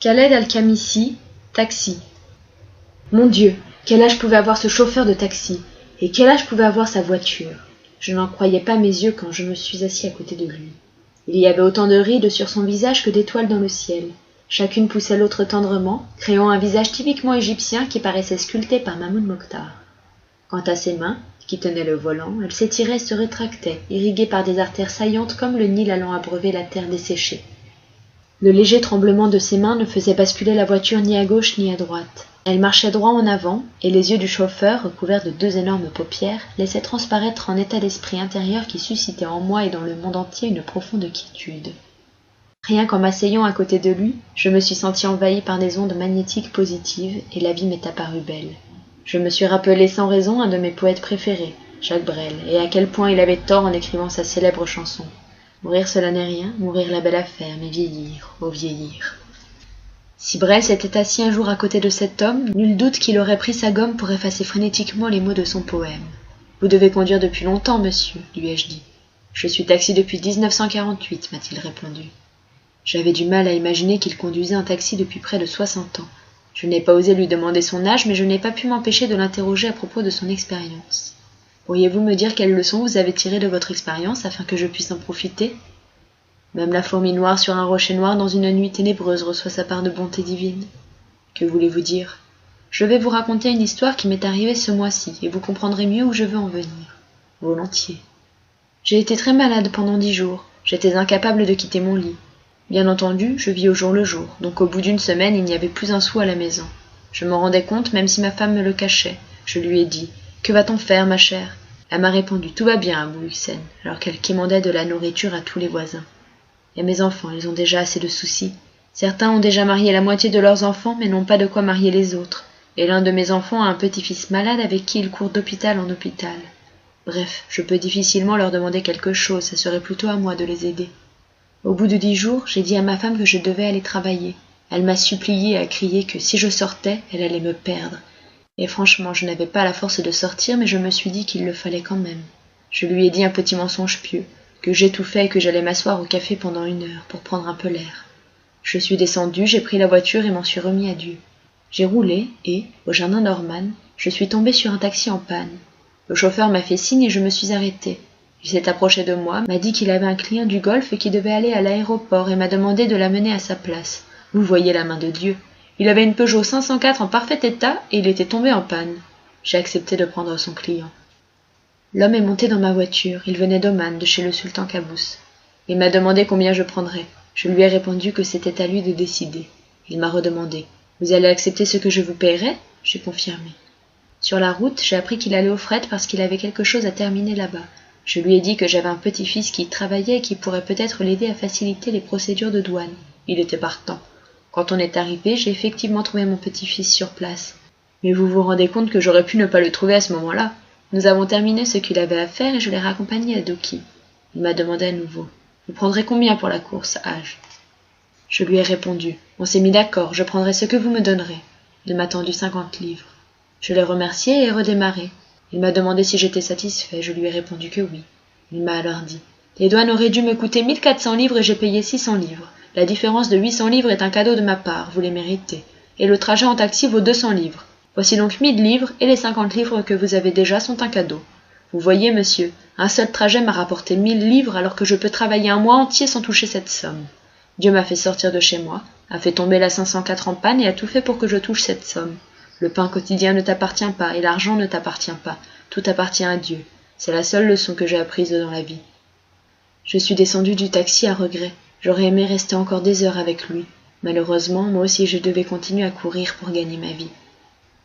Khaled Al-Khamisi, taxi. Mon Dieu, quel âge pouvait avoir ce chauffeur de taxi, et quel âge pouvait avoir sa voiture? Je n'en croyais pas mes yeux quand je me suis assis à côté de lui. Il y avait autant de rides sur son visage que d'étoiles dans le ciel. Chacune poussait l'autre tendrement, créant un visage typiquement égyptien qui paraissait sculpté par Mahmoud Mokhtar. Quant à ses mains, qui tenaient le volant, elles s'étiraient et se rétractaient, irriguées par des artères saillantes comme le Nil allant abreuver la terre desséchée. Le léger tremblement de ses mains ne faisait basculer la voiture ni à gauche ni à droite. Elle marchait droit en avant, et les yeux du chauffeur, recouverts de deux énormes paupières, laissaient transparaître un état d'esprit intérieur qui suscitait en moi et dans le monde entier une profonde quiétude. Rien qu'en m'asseyant à côté de lui, je me suis senti envahi par des ondes magnétiques positives, et la vie m'est apparue belle. Je me suis rappelé sans raison un de mes poètes préférés, Jacques Brel, et à quel point il avait tort en écrivant sa célèbre chanson. Mourir cela n'est rien, mourir la belle affaire, mais vieillir, oh vieillir. Si Brel s'était assis un jour à côté de cet homme, nul doute qu'il aurait pris sa gomme pour effacer frénétiquement les mots de son poème. « Vous devez conduire depuis longtemps, monsieur, lui ai-je dit. »« Je suis taxi depuis 1948, m'a-t-il répondu. J'avais du mal à imaginer qu'il conduisait un taxi depuis près de 60 ans. Je n'ai pas osé lui demander son âge, mais je n'ai pas pu m'empêcher de l'interroger à propos de son expérience. Pourriez-vous me dire quelles leçons vous avez tirées de votre expérience afin que je puisse en profiter ? Même la fourmi noire sur un rocher noir dans une nuit ténébreuse reçoit sa part de bonté divine. Que voulez-vous dire ? Je vais vous raconter une histoire qui m'est arrivée ce mois-ci, et vous comprendrez mieux où je veux en venir. Volontiers. J'ai été très malade pendant 10 jours. J'étais incapable de quitter mon lit. Bien entendu, je vis au jour le jour, donc au bout d'une semaine, il n'y avait plus un sou à la maison. Je m'en rendais compte, même si ma femme me le cachait. Je lui ai dit « Que va-t-on faire, ma chère ?» Elle m'a répondu « Tout va bien à Bouhussen », alors qu'elle quémandait de la nourriture à tous les voisins. Et mes enfants, ils ont déjà assez de soucis. Certains ont déjà marié la moitié de leurs enfants, mais n'ont pas de quoi marier les autres. Et l'un de mes enfants a un petit-fils malade avec qui il court d'hôpital en hôpital. Bref, je peux difficilement leur demander quelque chose, ça serait plutôt à moi de les aider. Au bout de 10 jours, j'ai dit à ma femme que je devais aller travailler. Elle m'a supplié et a crié que si je sortais, elle allait me perdre. Et franchement, je n'avais pas la force de sortir, mais je me suis dit qu'il le fallait quand même. Je lui ai dit un petit mensonge pieux, que j'étouffais et que j'allais m'asseoir au café pendant 1 heure, pour prendre un peu l'air. Je suis descendu, j'ai pris la voiture et m'en suis remis à Dieu. J'ai roulé et, au jardin Norman, je suis tombé sur un taxi en panne. Le chauffeur m'a fait signe et je me suis arrêté. Il s'est approché de moi, m'a dit qu'il avait un client du Golfe et qui devait aller à l'aéroport et m'a demandé de l'amener à sa place. Vous voyez la main de Dieu. Il avait une Peugeot 504 en parfait état et il était tombé en panne. J'ai accepté de prendre son client. L'homme est monté dans ma voiture, il venait d'Oman, de chez le sultan Qaboos. Il m'a demandé combien je prendrais. Je lui ai répondu que c'était à lui de décider. Il m'a redemandé. « Vous allez accepter ce que je vous paierai ?» J'ai confirmé. Sur la route, j'ai appris qu'il allait au fret parce qu'il avait quelque chose à terminer là-bas. Je lui ai dit que j'avais un petit-fils qui y travaillait et qui pourrait peut-être l'aider à faciliter les procédures de douane. Il était partant. Quand on est arrivé, j'ai effectivement trouvé mon petit-fils sur place. Mais vous vous rendez compte que j'aurais pu ne pas le trouver à ce moment-là ? Nous avons terminé ce qu'il avait à faire et je l'ai raccompagné à Doki. Il m'a demandé à nouveau. « Vous prendrez combien pour la course, Haj ?» Je lui ai répondu. « On s'est mis d'accord, je prendrai ce que vous me donnerez. » Il m'a tendu 50 livres. Je l'ai remercié et ai redémarré. Il m'a demandé si j'étais satisfait, je lui ai répondu que oui. Il m'a alors dit. « Les douanes auraient dû me coûter 1400 livres et j'ai payé 600 livres. La différence de 800 livres est un cadeau de ma part, vous les méritez. Et le trajet en taxi vaut 200 livres. Voici donc 1000 livres et les 50 livres que vous avez déjà sont un cadeau. Vous voyez, monsieur, un seul trajet m'a rapporté 1000 livres alors que je peux travailler un mois entier sans toucher cette somme. Dieu m'a fait sortir de chez moi, a fait tomber la 504 en panne et a tout fait pour que je touche cette somme. Le pain quotidien ne t'appartient pas et l'argent ne t'appartient pas. Tout appartient à Dieu. C'est la seule leçon que j'ai apprise dans la vie. Je suis descendu du taxi à regret. J'aurais aimé rester encore des heures avec lui. Malheureusement, moi aussi je devais continuer à courir pour gagner ma vie.